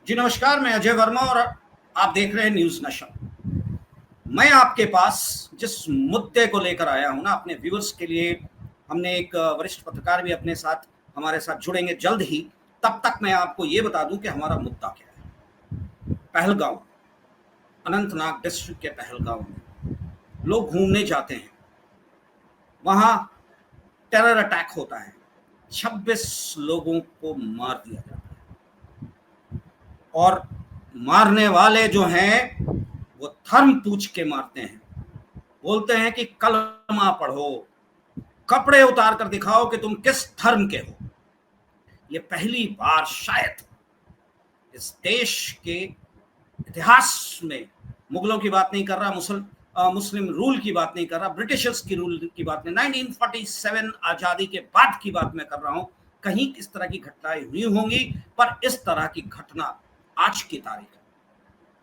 जी नमस्कार, मैं अजय वर्मा और आप देख रहे हैं न्यूज नशा। मैं आपके पास जिस मुद्दे को लेकर आया हूं ना, अपने व्यूअर्स के लिए, हमने एक वरिष्ठ पत्रकार भी अपने साथ हमारे साथ जुड़ेंगे जल्द ही। तब तक मैं आपको ये बता दूं कि हमारा मुद्दा क्या है। पहलगांव, अनंतनाग डिस्ट्रिक्ट के पहलगांव में लोग घूमने जाते हैं। वहां टेरर अटैक होता है, 26 लोगों को मार दिया जाता है। और मारने वाले जो हैं वो धर्म पूछ के मारते हैं। बोलते हैं कि कलमा पढ़ो, कपड़े उतार कर दिखाओ कि तुम किस धर्म के हो। ये पहली बार शायद इस देश के इतिहास में, मुगलों की बात नहीं कर रहा, मुस्लिम रूल की बात नहीं कर रहा, ब्रिटिशर्स की रूल की बात नहीं, 1947 आजादी के बाद की बात मैं कर रहा हूं। कहीं इस तरह की घटनाएं हुई होंगी, पर इस तरह की घटना आज की तारीख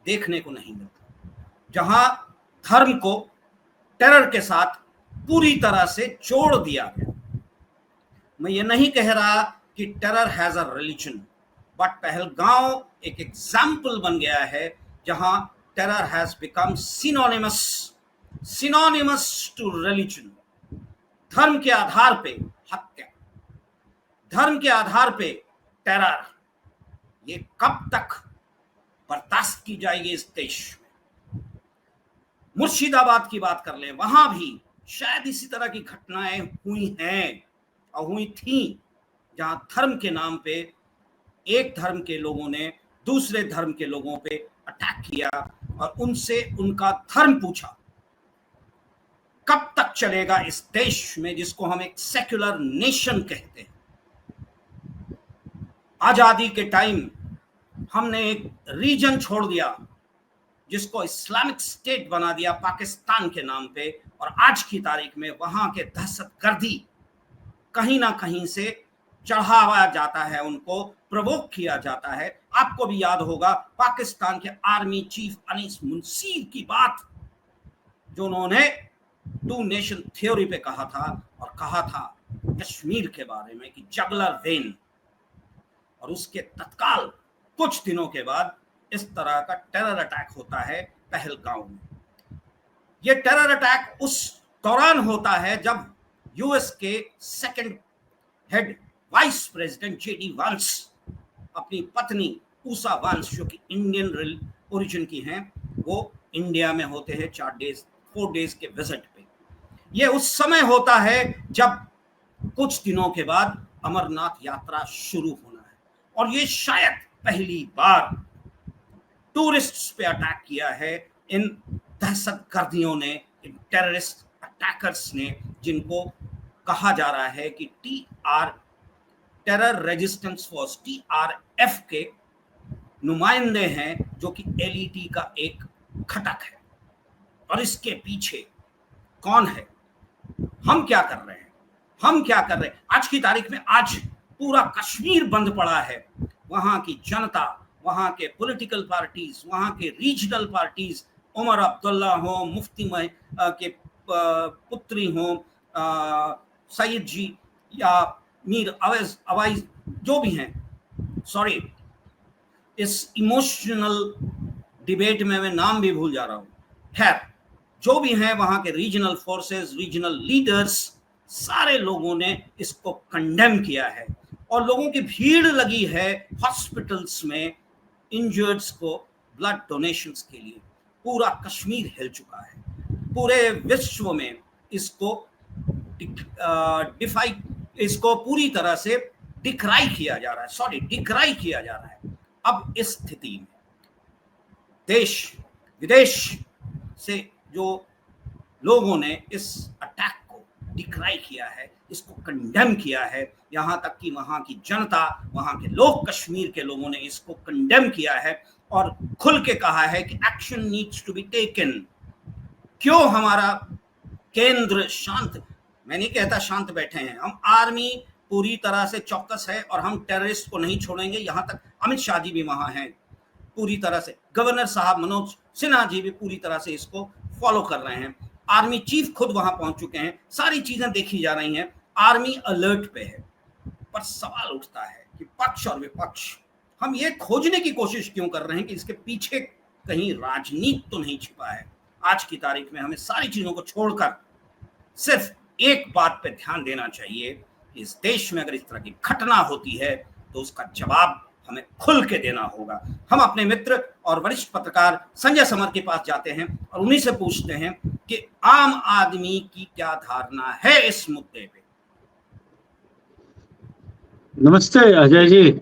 देखने को नहीं मिलता, जहां धर्म को टेरर के साथ पूरी तरह से जोड़ दिया गया। मैं ये नहीं कह रहा कि terror has a religion, but Pahalgam एक एग्जाम्पल बन गया है जहां terror has become synonymous to religion. धर्म के आधार पे हत्या, धर्म के आधार पे टेरर, ये कब तक बर्दाश्त की जाएगी इस देश में। मुर्शिदाबाद की बात कर लें, वहां भी शायद इसी तरह की घटनाएं हुई हैं और हुई थी, जहां धर्म के नाम पे एक धर्म के लोगों ने दूसरे धर्म के लोगों पे अटैक किया और उनसे उनका धर्म पूछा। कब तक चलेगा इस देश में जिसको हम एक सेक्युलर नेशन कहते हैं। आजादी के टाइम हमने एक रीजन छोड़ दिया जिसको इस्लामिक स्टेट बना दिया पाकिस्तान के नाम पे, और आज की तारीख में वहां के दहशतगर्दी कहीं ना कहीं से चढ़ावा जाता है, उनको प्रवोक किया जाता है। आपको भी याद होगा पाकिस्तान के आर्मी चीफ अनीस मुंशीर की बात, जो उन्होंने टू नेशन थ्योरी पे कहा था, और कहा था कश्मीर के बारे में कि जगलर वेन। और उसके तत्काल कुछ दिनों के बाद इस तरह का टेरर अटैक होता है पहलगांव में। यह टेरर अटैक उस दौरान होता है जब यूएस के second head vice president JD वांस अपनी पत्नी ऊषा वांस, जो कि इंडियन ओरिजिन की हैं, वो इंडिया में होते हैं 4 डेज के विजिट पे। ये उस समय होता है जब कुछ दिनों के बाद अमरनाथ यात्रा शुरू होना है, और ये शायद पहली बार टूरिस्ट्स पे अटैक किया है इन दहशतगर्दियों ने, इन टेररिस्ट अटैकर्स ने, जिनको कहा जा रहा है कि टेरर रेजिस्टेंस फोर्स TRF के नुमाइंदे हैं, जो कि LET का एक घटक है। और इसके पीछे कौन है, हम क्या कर रहे हैं, हम क्या कर रहे हैं आज की तारीख में। आज पूरा कश्मीर बंद पड़ा है। वहां की जनता, वहां के पॉलिटिकल पार्टीज, वहां के रीजनल पार्टीज, उमर अब्दुल्ला हो, मुफ्ती के पुत्री हो, सईद जी या मीर अवैज जो भी हैं, सॉरी इस इमोशनल डिबेट में मैं नाम भी भूल जा रहा हूं, खैर जो भी हैं, वहां के रीजनल फोर्सेस, रीजनल लीडर्स, सारे लोगों ने इसको कंडेम किया है। और लोगों की भीड़ लगी है हॉस्पिटल्स में इंजर्ड्स को ब्लड डोनेशंस के लिए। पूरा कश्मीर हिल चुका है, पूरे विश्व में इसको पूरी तरह से डिक्राई किया जा रहा है। अब इस स्थिति में देश विदेश से जो लोगों ने इस अटैक को डिक्राई किया है, इसको कंडेम किया है, यहां तक कि वहां की जनता, वहां के लोग, कश्मीर के लोगों ने इसको कंडेम किया है और खुल के कहा है कि action needs to be taken. क्यों हमारा केंद्र शांत, मैं नहीं कहता शांत बैठे हैं, हम आर्मी पूरी तरह से चौकस है और हम टेररिस्ट को नहीं छोड़ेंगे। यहां तक अमित शाह जी भी वहां हैं पूरी तरह से, गवर्नर साहब मनोज सिन्हा जी भी पूरी तरह से इसको फॉलो कर रहे हैं, आर्मी चीफ खुद वहां पहुंच चुके हैं, सारी चीजें देखी जा रही हैं, आर्मी अलर्ट पे है। पर सवाल उठता है कि पक्ष और विपक्ष हम ये खोजने की कोशिश क्यों कर रहे हैं कि इसके पीछे कहीं राजनीति तो नहीं छिपा है। आज की तारीख में हमें सारी चीजों को छोड़कर सिर्फ एक बात पे ध्यान देना चाहिए कि इस देश में अगर इस तरह की घटना होती है तो उसका जवाब हमें खुल के देना होगा। हम अपने मित्र और वरिष्ठ पत्रकार संजय समर के पास जाते हैं और उन्हीं से पूछते हैं कि आम आदमी की क्या धारणा है इस मुद्दे पे। नमस्ते अजय जी।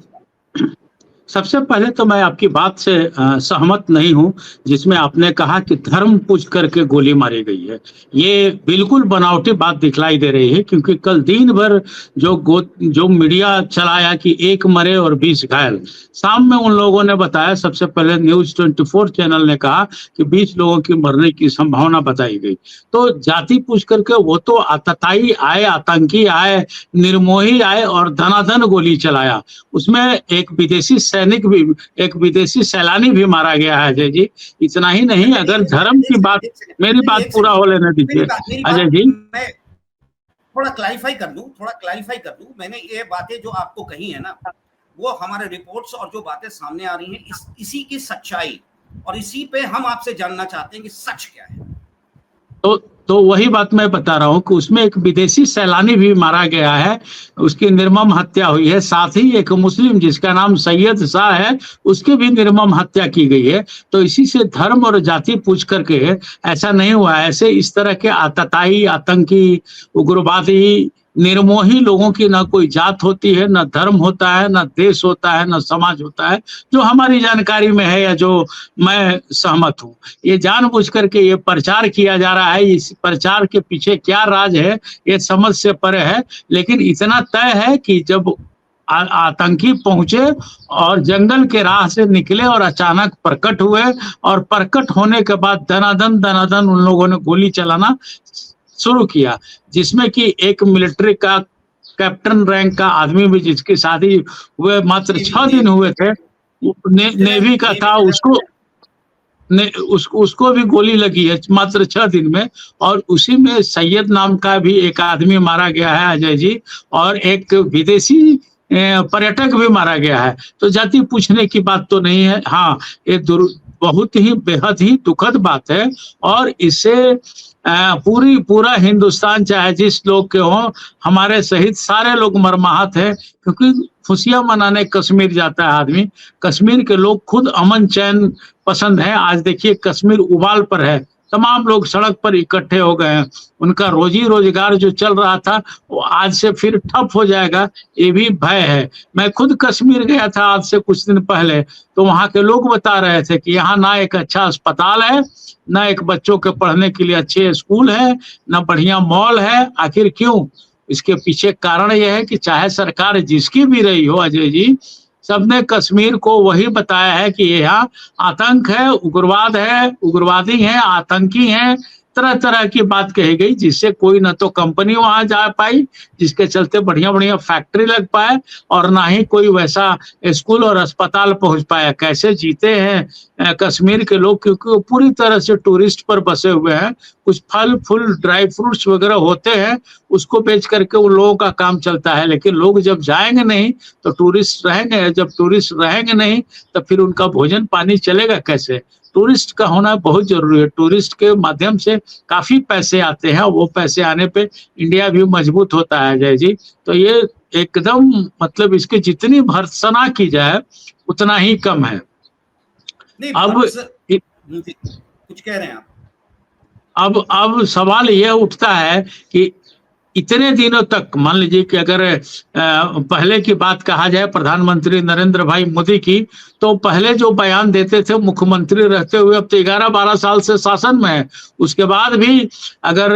सबसे पहले तो मैं आपकी बात से सहमत नहीं हूं जिसमें आपने कहा कि धर्म पूछ करके गोली मारी गई है। ये बिल्कुल बनावटी बात दिखलाई दे रही है, क्योंकि कल दिन भर जो मीडिया चलाया कि 1 मरे और 20 घायल, शाम में उन लोगों ने बताया, सबसे पहले न्यूज 24 चैनल ने कहा कि 20 लोगों की मरने की संभावना बताई गई। तो जाति पूछ करके वो तो आतताई आए, आतंकी आए, निर्मोही आए और धनाधन गोली चलाया। उसमें एक विदेशी सैलानी भी मारा गया है अजय जी। इतना ही नहीं, अगर धर्म की बात, मेरी बात पूरा हो लेने दीजिए अजय जी। मैं थोड़ा क्लैरिफाई कर दूं। मैंने ये बातें जो आपको कही है ना, वो हमारे रिपोर्ट्स और जो बातें सामने आ रही हैं इसी की सच्चाई, और इसी पे हम आपसे जानना चाहते हैं कि सच क्या है। तो वही बात मैं बता रहा हूँ कि उसमें एक विदेशी सैलानी भी मारा गया है, उसकी निर्मम हत्या हुई है। साथ ही एक मुस्लिम जिसका नाम सैयद शाह है, उसकी भी निर्मम हत्या की गई है। तो इसी से धर्म और जाति पूछ करके ऐसा नहीं हुआ। ऐसे इस तरह के आतताई, आतंकी, उग्रवादी, निर्मोही लोगों की ना कोई जात होती है, ना धर्म होता है, ना देश होता है, ना समाज होता है, जो हमारी जानकारी में है या जो मैं सहमत हूँ। ये जानबूझ करके ये प्रचार किया जा रहा है। इस प्रचार के पीछे क्या राज है ये समझ से परे है, लेकिन इतना तय है कि जब आतंकी पहुंचे और जंगल के राह से निकले और अचानक प्रकट हुए, और प्रकट होने के बाद दनादन उन लोगों ने गोली चलाना शुरू किया, जिसमें कि एक मिलिट्री का कैप्टन रैंक का आदमी भी, जिसकी शादी हुए मात्र 6 दिन हुए थे, नेवी का था, उसको भी गोली लगी है मात्र 6 दिन में। और उसी में सैयद नाम का भी एक आदमी मारा गया है अजय जी, और एक विदेशी पर्यटक भी मारा गया है। तो जाति पूछने की बात तो नहीं है। हाँ, ये बहुत ही बेहद ही दुखद बात है, और इससे पूरा हिंदुस्तान, चाहे जिस लोग के हों, हमारे सहित सारे लोग मर्माहत है। क्योंकि खुशियां मनाने कश्मीर जाता है आदमी। कश्मीर के लोग खुद अमन चैन पसंद है। आज देखिए कश्मीर उबाल पर है, तमाम लोग सड़क पर इकट्ठे हो गए हैं। उनका रोजी रोजगार जो चल रहा था वो आज से फिर ठप हो जाएगा, ये भी भय है। मैं खुद कश्मीर गया था आज से कुछ दिन पहले, तो वहाँ के लोग बता रहे थे कि यहाँ ना एक अच्छा अस्पताल है, ना एक बच्चों के पढ़ने के लिए अच्छे स्कूल है, ना बढ़िया मॉल है। आखिर क्यों? इसके पीछे कारण यह है कि चाहे सरकार जिसकी भी रही हो अजय जी, सबने कश्मीर को वही बताया है कि यहाँ आतंक है, उग्रवाद है, उग्रवादी हैं, आतंकी हैं, तरह तरह की बात कही गई, जिससे कोई न तो कंपनी वहां जा पाई, जिसके चलते बढ़िया बढ़िया फैक्ट्री लग पाए, और ना ही कोई वैसा स्कूल और अस्पताल पहुंच पाया। कैसे जीते हैं कश्मीर के लोग, क्योंकि वो पूरी तरह से टूरिस्ट पर बसे हुए हैं। कुछ फल फूल, ड्राई फ्रूट्स वगैरह होते हैं, उसको बेच करके उन लोगों का काम चलता है। लेकिन लोग जब जाएंगे नहीं तो टूरिस्ट रहेंगे, जब टूरिस्ट रहेंगे नहीं तो फिर उनका भोजन पानी चलेगा कैसे? टूरिस्ट का होना बहुत जरूरी है। टूरिस्ट के माध्यम से काफी पैसे आते हैं, वो पैसे आने पे इंडिया भी मजबूत होता है अजय जी। तो ये एकदम मतलब इसकी जितनी भर्त्सना की जाए उतना ही कम है। अब कुछ कह रहे हैं आप? अब सवाल यह उठता है कि इतने दिनों तक, मान लीजिए कि अगर पहले की बात कहा जाए प्रधानमंत्री नरेंद्र भाई मोदी की, तो पहले जो बयान देते थे मुख्यमंत्री रहते हुए, अब तो 11-12 साल से शासन में है, उसके बाद भी अगर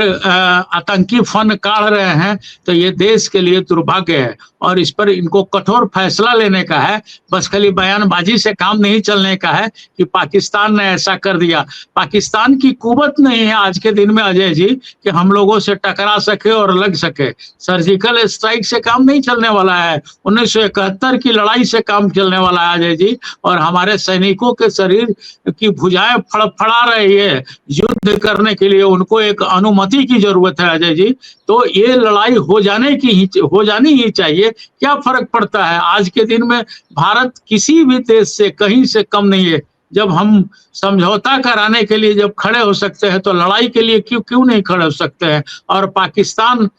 आतंकी फन काढ़ रहे हैं तो ये देश के लिए दुर्भाग्य है, और इस पर इनको कठोर फैसला लेने का है। बस खाली बयानबाजी से काम नहीं चलने का है कि पाकिस्तान ने ऐसा कर दिया। पाकिस्तान की कुवत नहीं है आज के दिन में अजय जी कि हम लोगों से टकरा सके और लग लग सके। सर्जिकल स्ट्राइक से काम नहीं चलने वाला है, 1971 की लड़ाई से काम चलने वाला है अजय जी। और हमारे सैनिकों के शरीर की भुजाएं फड़फड़ा रही है युद्ध करने के लिए, उनको एक अनुमति की जरूरत है अजय जी। तो ये लड़ाई हो जानी ही चाहिए। क्या फर्क पड़ता है, आज के दिन में भारत किसी भी देश से कहीं से कम नहीं है। जब हम समझौता कराने के लिए जब खड़े हो सकते हैं तो लड़ाई के लिए क्यों नहीं खड़े हो सकते हैं। और पाकिस्तान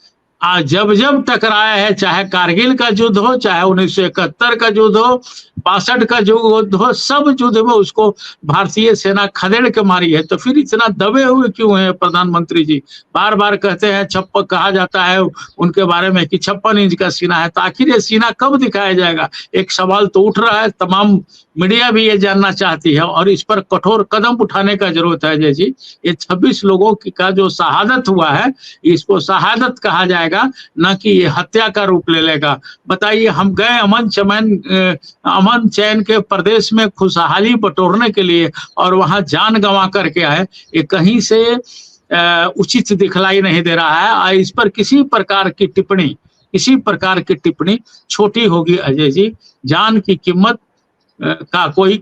जब जब टकराया है, चाहे कारगिल का युद्ध हो, चाहे 1971 का युद्ध हो, 62 का युद्ध हो, सब युद्ध में उसको भारतीय सेना खदेड़ के मारी है। तो फिर इतना दबे हुए क्यों हैं प्रधानमंत्री जी? बार बार कहते हैं कहा जाता है उनके बारे में कि 56 इंच का सीना है। तो आखिर ये सीना कब दिखाया जाएगा? एक सवाल तो उठ रहा है, तमाम मीडिया भी ये जानना चाहती है और इस पर कठोर कदम उठाने का जरूरत है अजय जी। ये 26 लोगों का जो शहादत हुआ है, इसको शहादत कहा जाएगा, न कि ये हत्या का रूप ले लेगा। बताइए, हम गए अमन चैन के प्रदेश में खुशहाली बटोरने के लिए और वहां जान गंवा करके आए, ये कहीं से उचित दिखलाई नहीं दे रहा है। और इस पर किसी प्रकार की टिप्पणी छोटी होगी अजय जी। जान की कीमत का कोई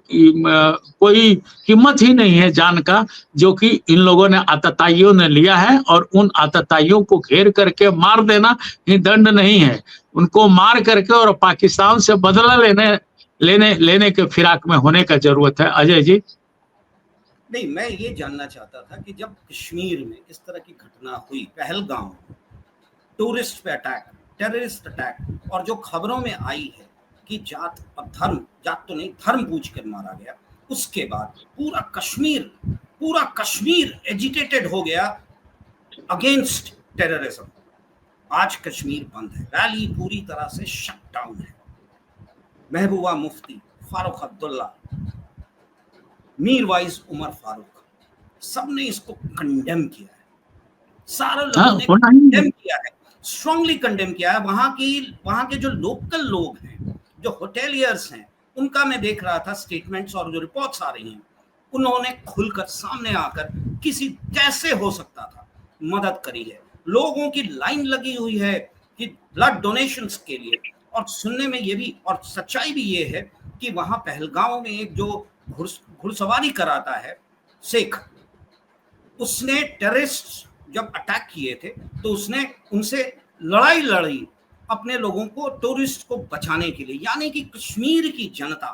कीमत ही नहीं है जान का, जो कि इन लोगों ने आतताइयों ने लिया है। और उन आतताइयों को घेर करके मार देना ही दंड नहीं है, उनको मार करके और पाकिस्तान से बदला लेने के फिराक में होने का जरूरत है अजय जी। नहीं, मैं ये जानना चाहता था कि जब कश्मीर में इस तरह की घटना हुई, पहलगाम टूरिस्ट पे अटैक, टेररिस्ट अटैक, और जो खबरों में आई है कि जात तो नहीं, धर्म पूछ कर मारा गया, उसके बाद पूरा कश्मीर एजिटेटेड हो गया अगेंस्ट टेररिज्म। आज कश्मीर बंद है, रैली पूरी तरह से शट डाउन है। महबूबा मुफ्ती, फारूक अब्दुल्ला, मीरवाइज उमर फारूक, सबने इसको कंडेम किया है। सारे लोगों ने कंडेम किया है, स्ट्रांगली कंडेम किया है। वहां के जो लोकल लोग हैं, जो होटेलियर्स हैं, उनका मैं देख रहा था स्टेटमेंट्स और जो रिपोर्ट्स आ रही हैं, उन्होंने खुलकर सामने आकर कैसे हो सकता था मदद करी है। लोगों की लाइन लगी हुई है कि ब्लड डोनेशंस के लिए। और सुनने में ये भी और सच्चाई भी ये है कि वहां पहलगांव में एक जो घुड़सवारी कराता है शेख, उसने टेररिस्ट जब अटैक किए थे तो उसने उनसे लड़ाई लड़ी अपने लोगों को, टूरिस्ट को बचाने के लिए। यानी कि कश्मीर की जनता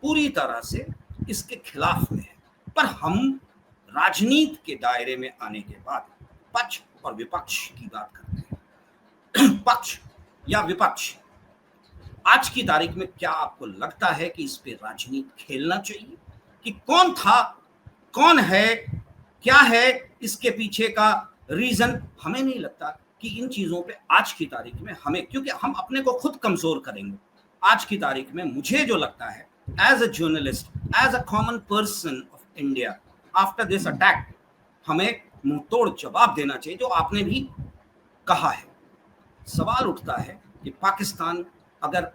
पूरी तरह से इसके खिलाफ में है। पर हम राजनीति के दायरे में आने के बाद पक्ष और विपक्ष की बात करते हैं। पक्ष या विपक्ष, आज की तारीख में क्या आपको लगता है कि इस पे राजनीति खेलना चाहिए? कि कौन था, कौन है, क्या है इसके पीछे का रीजन? हमें नहीं लगता कि इन चीजों पे आज की तारीख में हमें, क्योंकि हम अपने को खुद कमजोर करेंगे। आज की तारीख में मुझे जो लगता है, as a journalist, as a common person of India, after this attack हमें मुंहतोड़ जवाब देना चाहिए, जो आपने भी कहा है। सवाल उठता है कि पाकिस्तान, अगर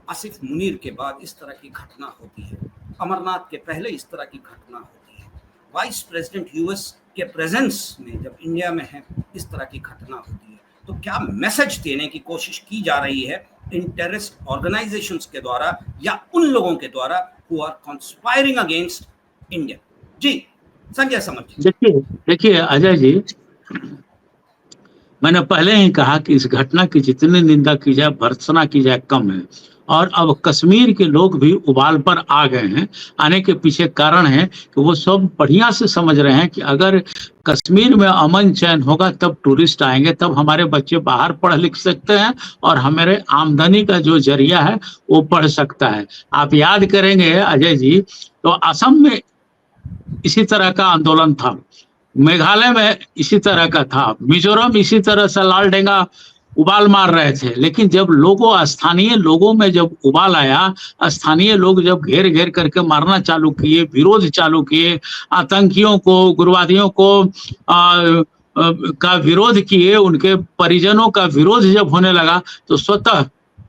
आसिफ मुनीर के बाद इस तरह की घटना होती है, अमरनाथ के पहले इस तरह की घटना होती है, वाइस प्रेसिडेंट यूएस के प्रेजेंस में जब इंडिया में है इस तरह की घटना होती है, तो क्या मैसेज देने की कोशिश की जा रही है इन टेररिस्ट ऑर्गेनाइजेशंस के द्वारा या उन लोगों के द्वारा who are conspiring against India? जी संजय समझ। देखिए अजय जी, मैंने पहले ही कहा कि इस घटना की जितनी निंदा की जाए, भर्त्सना की जाए, कम है। और अब कश्मीर के लोग भी उबाल पर आ गए हैं। आने के पीछे कारण है कि वो सब बढ़िया से समझ रहे हैं कि अगर कश्मीर में अमन चैन होगा तब टूरिस्ट आएंगे, तब हमारे बच्चे बाहर पढ़ लिख सकते हैं और हमारे आमदनी का जो जरिया है वो बढ़ सकता है। आप याद करेंगे अजय जी, तो असम में इसी तरह का आंदोलन था, मेघालय में इसी तरह का था, मिजोरम इसी तरह से लाल डेंगा उबाल मार रहे थे। लेकिन जब स्थानीय लोगों में जब उबाल आया, स्थानीय लोग जब घेर घेर करके मारना चालू किए, विरोध चालू किए, आतंकियों को, उग्रवादियों को का विरोध किए, उनके परिजनों का विरोध जब होने लगा, तो स्वतः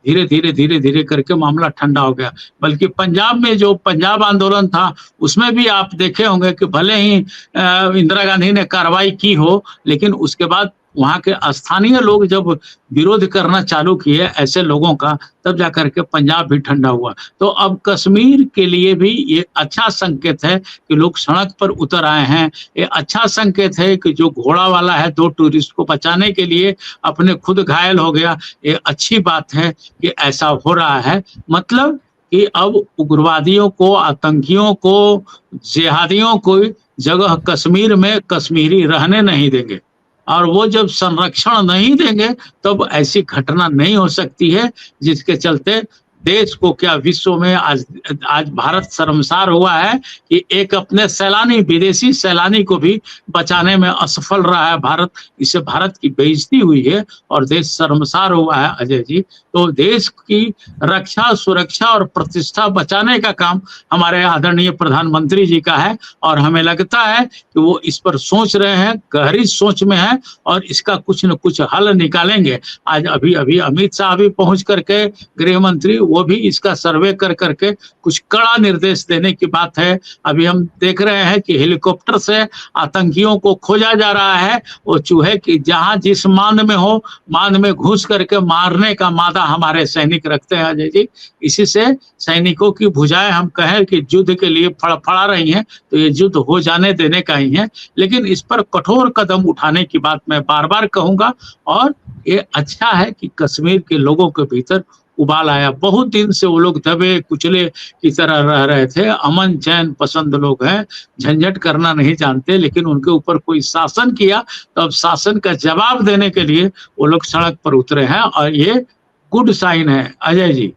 धीरे धीरे करके मामला ठंडा हो गया। बल्कि पंजाब में जो पंजाब आंदोलन था, उसमें भी आप देखे होंगे कि भले ही इंदिरा गांधी ने कार्रवाई की हो, लेकिन उसके बाद वहाँ के स्थानीय लोग जब विरोध करना चालू किए ऐसे लोगों का, तब जाकर के पंजाब भी ठंडा हुआ। तो अब कश्मीर के लिए भी ये अच्छा संकेत है कि लोग सड़क पर उतर आए हैं। ये अच्छा संकेत है कि जो घोड़ा वाला है 2 टूरिस्ट को बचाने के लिए अपने खुद घायल हो गया। ये अच्छी बात है कि ऐसा हो रहा है। मतलब कि अब उग्रवादियों को, आतंकियों को, जिहादियों को जगह कश्मीर में कश्मीरी रहने नहीं देंगे, और वो जब संरक्षण नहीं देंगे तब ऐसी घटना नहीं हो सकती है जिसके चलते देश को क्या, विश्व में आज भारत शर्मसार हुआ है कि एक अपने सैलानी, विदेशी सैलानी को भी बचाने में असफल रहा है भारत। इससे भारत की बेइज्जती हुई है और देश शर्मसार हुआ है अजय जी। तो देश की रक्षा, सुरक्षा और प्रतिष्ठा बचाने का काम हमारे आदरणीय प्रधानमंत्री जी का है, और हमें लगता है कि वो इस पर सोच रहे हैं, गहरी सोच में है, और इसका कुछ न कुछ हल निकालेंगे। आज अभी अभी अमित शाह भी पहुंच करके, गृह मंत्री, वो भी इसका सर्वे कर करके कुछ कड़ा निर्देश देने की बात है। अभी हम देख रहे हैं कि हेलीकॉप्टर से आतंकियों को खोजा जा रहा है। वो चूहे की जहां जिस मांद में हो, मांद में घुस करके मारने का मादा हमारे सैनिक रखते हैं अजय जी। इसी से सैनिकों की भुजाएं, हम कहें कि युद्ध के लिए फड़फड़ा रही हैं, तो ये युद्ध हो जाने देने का ही है। लेकिन इस पर कठोर कदम उठाने की बात मैं बार बार कहूंगा। और ये अच्छा है कि कश्मीर के लोगों के भीतर उबाल आया। बहुत दिन से वो लोग दबे कुचले की तरह रह रहे थे। अमन चैन पसंद लोग हैं, झंझट करना नहीं जानते, लेकिन उनके ऊपर कोई शासन किया तो अब शासन का जवाब देने के लिए वो लोग सड़क पर उतरे हैं, और ये गुड साइन है अजय जी।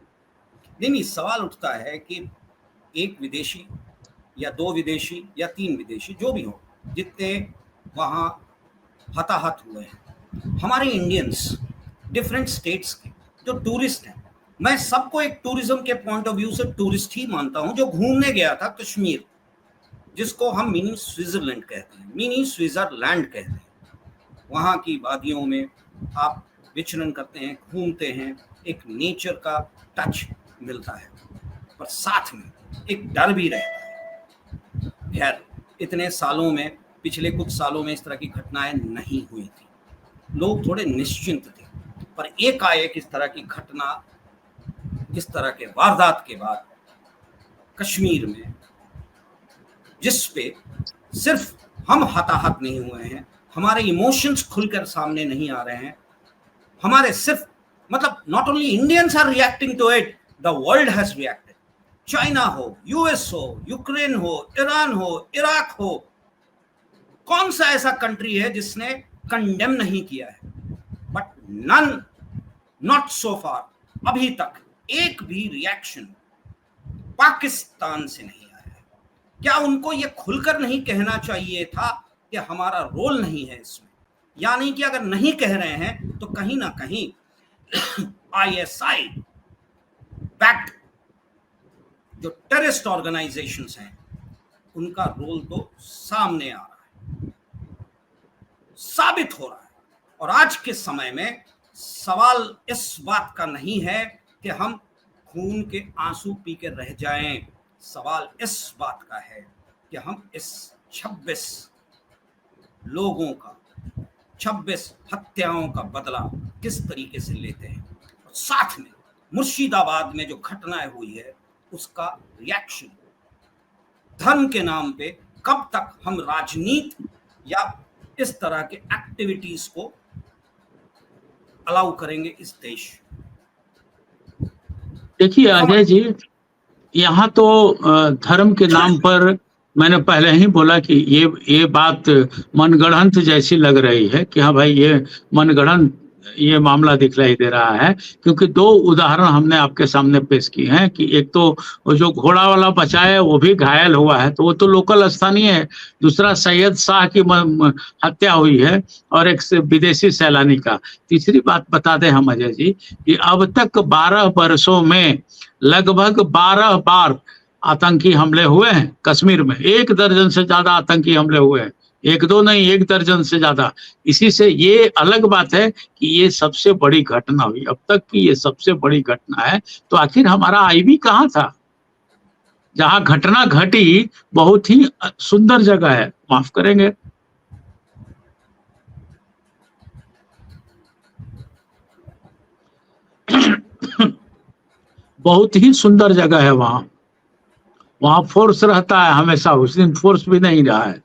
नहीं, सवाल उठता है कि एक विदेशी या 2 विदेशी या 3 विदेशी, जो भी हो, जितने वहाँ हताहत हुए हैं, हमारे इंडियंस डिफरेंट स्टेट्स के जो टूरिस्ट हैं, मैं सबको एक टूरिज्म के पॉइंट ऑफ व्यू से टूरिस्ट ही मानता हूं, जो घूमने गया था कश्मीर, जिसको हम मिनी स्विट्जरलैंड कहते हैं, मिनी स्विट्जरलैंड कहते हैं। वहाँ की वादियों में आप विचरण करते हैं, घूमते हैं, एक नेचर का टच मिलता है, पर साथ में एक डर भी रहता है। खैर, इतने सालों में, पिछले कुछ सालों में इस तरह की घटनाएं नहीं हुई थी, लोग थोड़े निश्चिंत थे। पर एकाएक इस तरह की घटना, इस तरह के वारदात के बाद कश्मीर में, जिस पे सिर्फ हम हताहत नहीं हुए हैं, हमारे इमोशंस खुलकर सामने नहीं आ रहे हैं, हमारे सिर्फ, मतलब not only Indians are reacting to it, the world has reacted. China हो, यूएस हो, यूक्रेन हो, ईरान हो, इराक हो, कौन सा ऐसा कंट्री है जिसने कंडेम नहीं किया है? बट नन, नॉट सो फार, अभी तक एक भी रिएक्शन पाकिस्तान से नहीं आया है। क्या उनको ये खुलकर नहीं कहना चाहिए था कि हमारा रोल नहीं है इसमें? यानी कि अगर नहीं कह रहे हैं तो कहीं ना कहीं आईएसआई बैक्ड जो टेररिस्ट ऑर्गेनाइजेशंस हैं, उनका रोल तो सामने आ रहा है, साबित हो रहा है। और आज के समय में सवाल इस बात का नहीं है कि हम खून के आंसू पी के रह जाएं, सवाल इस बात का है कि हम इस 26 लोगों का, 26 हत्याओं का बदला किस तरीके से लेते हैं। और साथ में मुर्शिदाबाद में जो घटनाएं हुई है, उसका रिएक्शन, धर्म के नाम पे कब तक हम राजनीति या इस तरह के एक्टिविटीज को अलाउ करेंगे इस देश? देखिए अजय जी, यहाँ तो धर्म के नाम पर मैंने पहले ही बोला कि ये बात मनगढ़ंत जैसी लग रही है कि हाँ भाई, ये मनगढ़ंत ये मामला दिखलाई दे रहा है। क्योंकि 2 उदाहरण हमने आपके सामने पेश किए हैं कि एक तो वो जो घोड़ा वाला बचा है वो भी घायल हुआ है, तो वो तो लोकल स्थानीय है। दूसरा सैयद शाह की हत्या हुई है, और एक विदेशी सैलानी का। तीसरी बात बता दें हम अजय जी कि अब तक 12 वर्षों में लगभग 12 बार आतंकी हमले हुए हैं कश्मीर में। 1 दर्जन से ज्यादा आतंकी हमले हुए हैं, 1-2 नहीं, 1 दर्जन से ज्यादा। इसी से ये अलग बात है कि ये सबसे बड़ी घटना हुई, अब तक की ये सबसे बड़ी घटना है। तो आखिर हमारा आईबी कहाँ था? जहां घटना घटी, बहुत ही सुंदर जगह है, माफ करेंगे। बहुत ही सुंदर जगह है वहाँ। वहाँ फोर्स रहता है हमेशा, उस दिन फोर्स भी नहीं रहा है।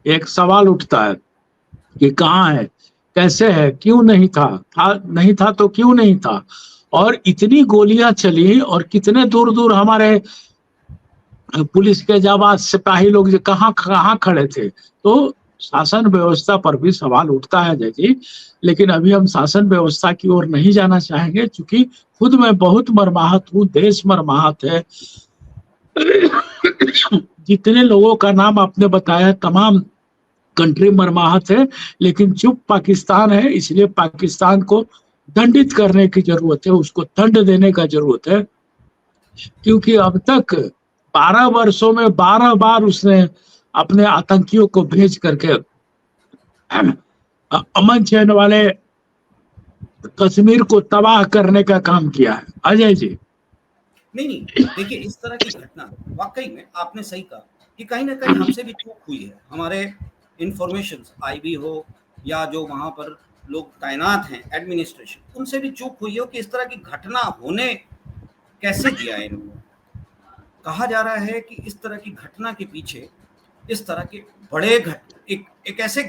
एक सवाल उठता है कि कहाँ है, कैसे है, क्यों नहीं था, नहीं था तो क्यों नहीं था। और इतनी गोलियां चली और कितने दूर दूर हमारे पुलिस के जवान सिपाही लोग जो कहाँ कहाँ खड़े थे। तो शासन व्यवस्था पर भी सवाल उठता है जय जी। लेकिन अभी हम शासन व्यवस्था की ओर नहीं जाना चाहेंगे, क्योंकि खुद मैं बहुत मर्माहत हूँ, देश मर्माहत है। जितने लोगों का नाम आपने बताया तमाम कंट्री मर्माहत है, लेकिन चुप पाकिस्तान है। इसलिए पाकिस्तान को दंडित करने की जरूरत है, उसको दंड देने का जरूरत है। क्योंकि अब तक 12 वर्षों में 12 बार उसने अपने आतंकियों को भेज करके अमन चैन वाले कश्मीर को तबाह करने का काम किया है। अजय जी। नहीं, देखिए इस तरह की घटना वाकई में आपने सही कहा कि कहीं ना कहीं हमसे भी चूक हुई है। हमारे इंफॉर्मेशन आईबी हो या जो वहां पर लोग तैनात हैं एडमिनिस्ट्रेशन, उनसे भी चूक हुई हो कि इस तरह की घटना होने कैसे दिया है इन्होंने। कहा जा रहा है कि इस तरह की घटना के पीछे इस तरह के बड़े एक ऐसी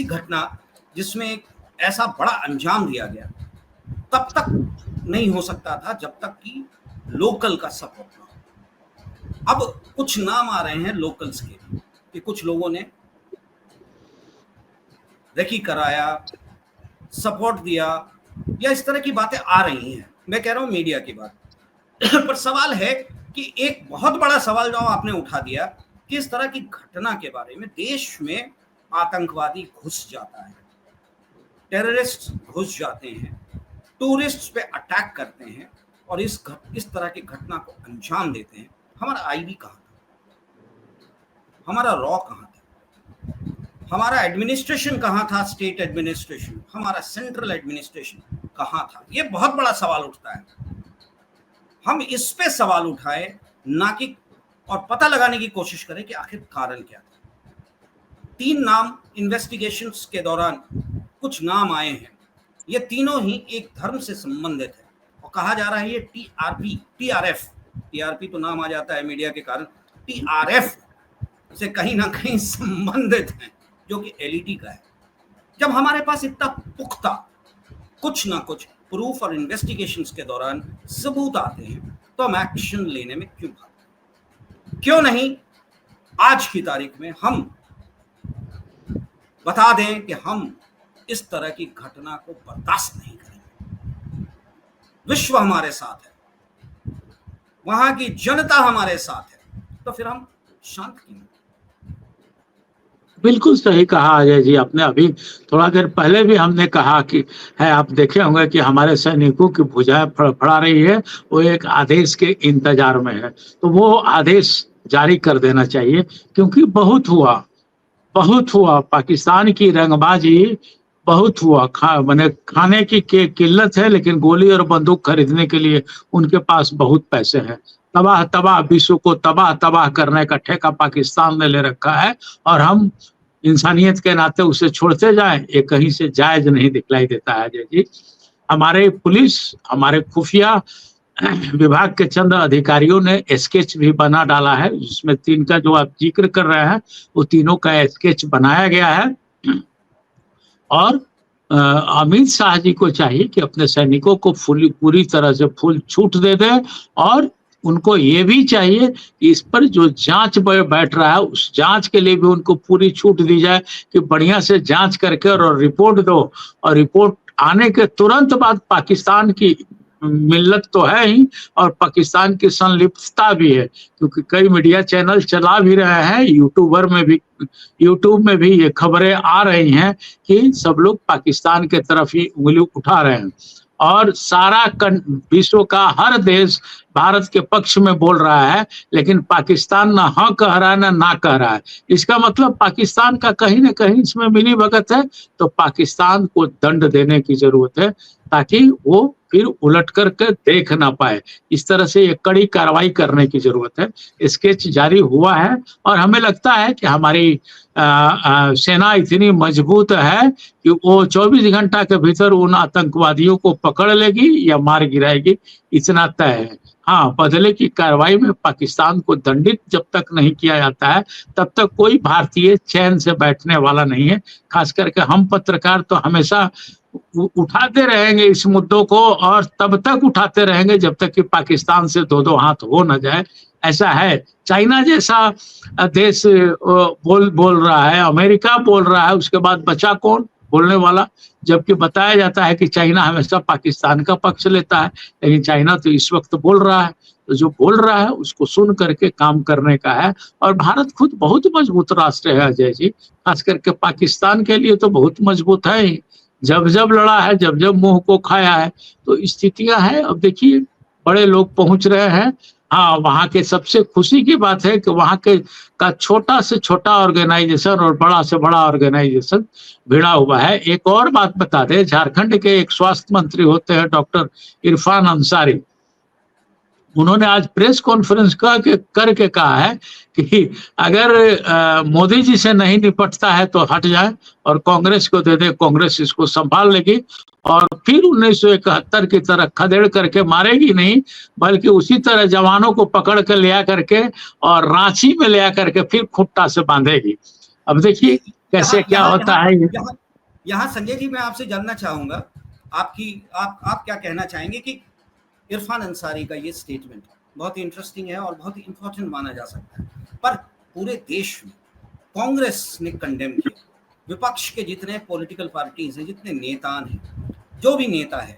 घटना जिसमें एक ऐसा बड़ा अंजाम दिया गया, तब तक नहीं हो सकता था जब तक कि लोकल का सपोर्ट ना हो। अब कुछ नाम आ रहे हैं लोकल्स के कि कुछ लोगों ने रेकी कराया, सपोर्ट दिया, या इस तरह की बातें आ रही हैं। मैं कह रहा हूं मीडिया की बात। पर सवाल है कि एक बहुत बड़ा सवाल जो आपने उठा दिया कि इस तरह की घटना के बारे में देश में आतंकवादी घुस जाता है, टेररिस्ट घुस जाते हैं, टूरिस्ट पे अटैक करते हैं और इस तरह की घटना को अंजाम देते हैं। हमारा आईबी कहाँ था, हमारा रॉ कहाँ था, हमारा एडमिनिस्ट्रेशन कहाँ था, स्टेट एडमिनिस्ट्रेशन, हमारा सेंट्रल एडमिनिस्ट्रेशन कहाँ था। ये बहुत बड़ा सवाल उठता है। हम इस पे सवाल उठाए ना कि और पता लगाने की कोशिश करें कि आखिर कारण क्या था। 3 नाम इन्वेस्टिगेशंस के दौरान कुछ नाम आए हैं, ये तीनों ही एक धर्म से संबंधित है और कहा जा रहा है ये टीआरएफ तो नाम आ जाता है मीडिया के कारण, टीआरएफ से कहीं ना कहीं संबंधित है, जो कि एलईटी का है। जब हमारे पास इतना पुख्ता कुछ ना कुछ प्रूफ और इन्वेस्टिगेशंस के दौरान सबूत आते हैं, तो हम एक्शन लेने में क्यों भागते? क्यों नहीं आज की तारीख में हम बता दें कि हम इस तरह की घटना को बर्दाश्त नहीं करेंगे। विश्व हमारे साथ है, वहां की जनता हमारे साथ है, तो फिर हम शांत क्यों? बिल्कुल सही कहा अजय जी आपने। अभी थोड़ा देर पहले भी हमने कहा कि है, आप देखे होंगे कि हमारे सैनिकों की भुजाएं फड़फड़ा रही है, वो एक आदेश के इंतजार में है। तो वो आदेश जारी कर देना चाहिए, क्योंकि बहुत हुआ पाकिस्तान की रंगबाजी बहुत हुआ। मैंने खाने की किल्लत है, लेकिन गोली और बंदूक खरीदने के लिए उनके पास बहुत पैसे हैं। तबाह विश्व को तबाह करने का ठेका पाकिस्तान ने ले रखा है, और हम इंसानियत के नाते उसे छोड़ते जाएं, ये कहीं से जायज नहीं दिखलाई देता है अजय जी। हमारे पुलिस, हमारे खुफिया विभाग के चंद अधिकारियों ने स्केच भी बना डाला है, जिसमें 3 का जो आप जिक्र कर रहे हैं वो तीनों का स्केच बनाया गया है। और अमित शाह जी को चाहिए कि अपने सैनिकों को पूरी तरह से फुल छूट दे दें, और उनको ये भी चाहिए कि इस पर जो जांच बैठ रहा है उस जांच के लिए भी उनको पूरी छूट दी जाए कि बढ़िया से जांच करके और रिपोर्ट दो, और रिपोर्ट आने के तुरंत बाद पाकिस्तान की मिल्लत तो है ही और पाकिस्तान की संलिप्तता भी है, क्योंकि कई मीडिया चैनल चला भी रहे हैं, यूट्यूब में भी ये खबरें आ रही हैं कि सब लोग पाकिस्तान के तरफ ही उंगली उठा रहे हैं, और सारा विश्व का हर देश भारत के पक्ष में बोल रहा है, लेकिन पाकिस्तान ना हाँ कह रहा है ना कह रहा है। इसका मतलब पाकिस्तान का कहीं ना कहीं इसमें मिलीभगत है। तो पाकिस्तान को दंड देने की जरूरत है, ताकि वो फिर उलट करके देख ना पाए। इस तरह से एक कड़ी कार्रवाई करने की जरूरत है। स्केच जारी हुआ है और हमें लगता है कि हमारी सेना इतनी मजबूत है कि वो 24 घंटा के भीतर उन आतंकवादियों को पकड़ लेगी या मार गिराएगी, इतना तय है। हाँ, बदले की कार्रवाई में पाकिस्तान को दंडित जब तक नहीं किया जाता है, तब तक कोई भारतीय चैन से बैठने वाला नहीं है। खास करके हम पत्रकार तो हमेशा उठाते रहेंगे इस मुद्दों को, और तब तक उठाते रहेंगे जब तक कि पाकिस्तान से दो दो हाथ हो न जाए। ऐसा है, चाइना जैसा देश बोल बोल रहा है, अमेरिका बोल रहा है, उसके बाद बचा कौन बोलने वाला? जबकि बताया जाता है कि चाइना हमेशा पाकिस्तान का पक्ष लेता है, लेकिन चाइना तो इस वक्त बोल रहा है। तो जो बोल रहा है उसको सुन करके काम करने का है। और भारत खुद बहुत मजबूत राष्ट्र है अजय जी, खास करके पाकिस्तान के लिए तो बहुत मजबूत है ही। जब जब लड़ा है, जब जब मुंह को खाया है, तो स्थितियां हैं। अब देखिए बड़े लोग पहुंच रहे हैं। हाँ, वहाँ के सबसे खुशी की बात है कि वहाँ के का छोटा से छोटा ऑर्गेनाइजेशन और बड़ा से बड़ा ऑर्गेनाइजेशन भिड़ा हुआ है। एक और बात बता दें, झारखंड के एक स्वास्थ्य मंत्री होते हैं डॉक्टर इरफान अंसारी, उन्होंने आज प्रेस कॉन्फ्रेंस करके कहा है कि अगर मोदी जी से नहीं निपटता है तो हट जाए और कांग्रेस को दे दे, कांग्रेस इसको संभाल लेगी। और फिर 1971 की तरह खदेड़ करके मारेगी नहीं, बल्कि उसी तरह जवानों को पकड़ कर ले करके और रांची में ले करके फिर खुट्टा से बांधेगी। अब देखिए कैसे क्या होता है। यहाँ संजय जी, मैं आपसे जानना चाहूंगा, आप क्या कहना चाहेंगे कि इरफान अंसारी का ये स्टेटमेंट बहुत ही इंटरेस्टिंग है और बहुत ही इंपॉर्टेंट माना जा सकता है, पर पूरे देश में कांग्रेस ने कंडेम किया, विपक्ष के जितने पॉलिटिकल पार्टीज हैं, जितने नेता हैं, जो भी नेता है,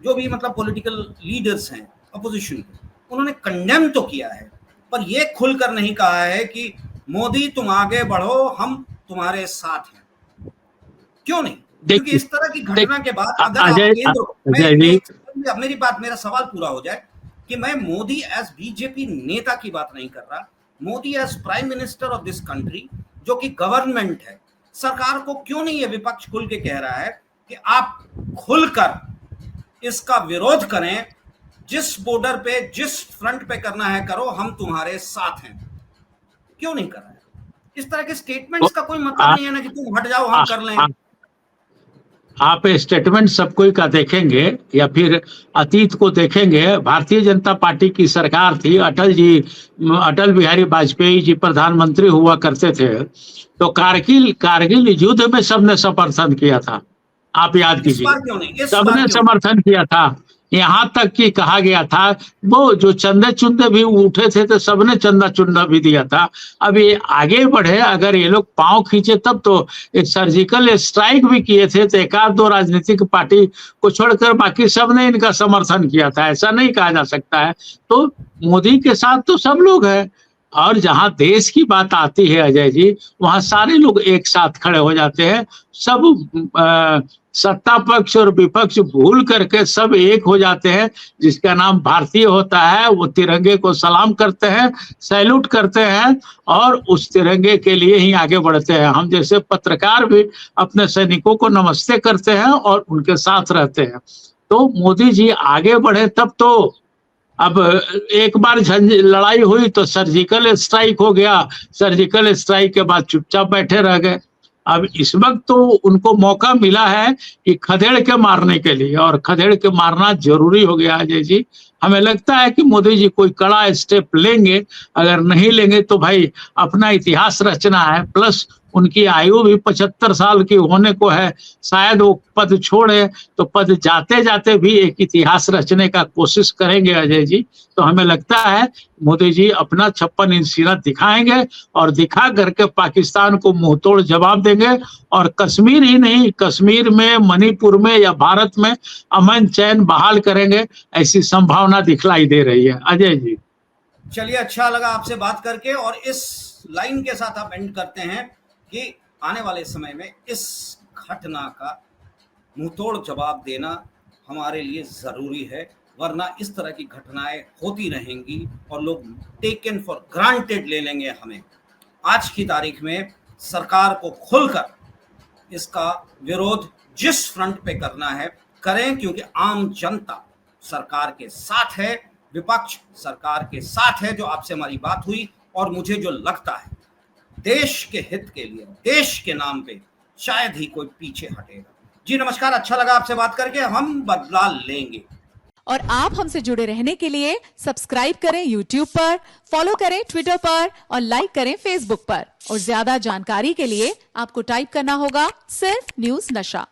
जो भी मतलब पॉलिटिकल लीडर्स हैं अपोजिशन के, उन्होंने कंडेम तो किया है, पर ये खुलकर नहीं कहा है कि मोदी तुम आगे बढ़ो, हम तुम्हारे साथ हैं। क्यों नहीं? क्योंकि इस तरह की घटना के बाद अगर आप केंद्र, मेरा सवाल पूरा हो जाए कि मैं मोदी एज बीजेपी नेता की बात नहीं कर रहा, Modi as prime minister of this country, जो कि गवर्नमेंट है, सरकार को क्यों नहीं ये विपक्ष खुल के कह रहा है कि आप खुलकर इसका विरोध करें, जिस बॉर्डर पे, जिस फ्रंट पे करना है करो, हम तुम्हारे साथ हैं? क्यों नहीं कर रहा है? इस तरह के स्टेटमेंट्स का कोई मतलब नहीं है ना कि तुम हट जाओ, हम कर लें। आप स्टेटमेंट सब कोई का देखेंगे या फिर अतीत को देखेंगे, भारतीय जनता पार्टी की सरकार थी, अटल बिहारी वाजपेयी जी प्रधानमंत्री हुआ करते थे, तो कारगिल युद्ध में सबने समर्थन किया था। आप याद कीजिए, सबने समर्थन किया था। यहाँ तक कि कहा गया था वो जो चंदे चुंदे भी उठे थे तो सबने चंदा चुंदा भी दिया था। अब ये आगे बढ़े, अगर ये लोग पांव खींचे तब तो एक सर्जिकल स्ट्राइक भी किए थे, तो एक आध दो राजनीतिक पार्टी को छोड़कर बाकी सबने इनका समर्थन किया था, ऐसा नहीं कहा जा सकता है। तो मोदी के साथ तो सब लोग हैं, और जहां देश की बात आती है अजय जी, वहां सारे लोग एक साथ खड़े हो जाते हैं। सब सत्ता पक्ष और विपक्ष भूल करके सब एक हो जाते हैं। जिसका नाम भारतीय होता है वो तिरंगे को सलाम करते हैं, सैल्यूट करते हैं और उस तिरंगे के लिए ही आगे बढ़ते हैं। हम जैसे पत्रकार भी अपने सैनिकों को नमस्ते करते हैं और उनके साथ रहते हैं। तो मोदी जी आगे बढ़े तब तो। अब एक बार लड़ाई हुई तो सर्जिकल स्ट्राइक हो गया, सर्जिकल स्ट्राइक के बाद चुपचाप बैठे रह गए। अब इस वक्त तो उनको मौका मिला है कि खदेड़ के मारने के लिए, और खदेड़ के मारना जरूरी हो गया अजय जी। हमें लगता है कि मोदी जी कोई कड़ा स्टेप लेंगे, अगर नहीं लेंगे तो भाई अपना इतिहास रचना है। प्लस उनकी आयु भी 75 साल की होने को है, शायद वो पद छोड़े तो पद जाते जाते भी एक इतिहास रचने का कोशिश करेंगे अजय जी। तो हमें लगता है मोदी जी अपना 56 इंच सीना दिखाएंगे और दिखा करके पाकिस्तान को मुंहतोड़ जवाब देंगे। और कश्मीर ही नहीं, कश्मीर में, मणिपुर में या भारत में अमन चैन बहाल करेंगे, ऐसी संभावना दिखलाई दे रही है अजय जी। चलिए, अच्छा लगा आपसे बात करके, और इस लाइन के साथ आप एंड करते हैं कि आने वाले समय में इस घटना का मुंहतोड़ जवाब देना हमारे लिए जरूरी है, वरना इस तरह की घटनाएं होती रहेंगी और लोग टेकन फॉर ग्रांटेड ले लेंगे हमें। आज की तारीख में सरकार को खुलकर इसका विरोध जिस फ्रंट पे करना है करें, क्योंकि आम जनता सरकार के साथ है, विपक्ष सरकार के साथ है। जो आपसे हमारी बात हुई, और मुझे जो लगता है देश के हित के लिए, देश के नाम पे शायद ही कोई पीछे हटेगा। जी नमस्कार, अच्छा लगा आपसे बात करके, हम बदला लेंगे। और आप हमसे जुड़े रहने के लिए सब्सक्राइब करें YouTube पर, फॉलो करें Twitter पर और लाइक करें Facebook पर। और ज्यादा जानकारी के लिए आपको टाइप करना होगा सिर्फ न्यूज़ नशा।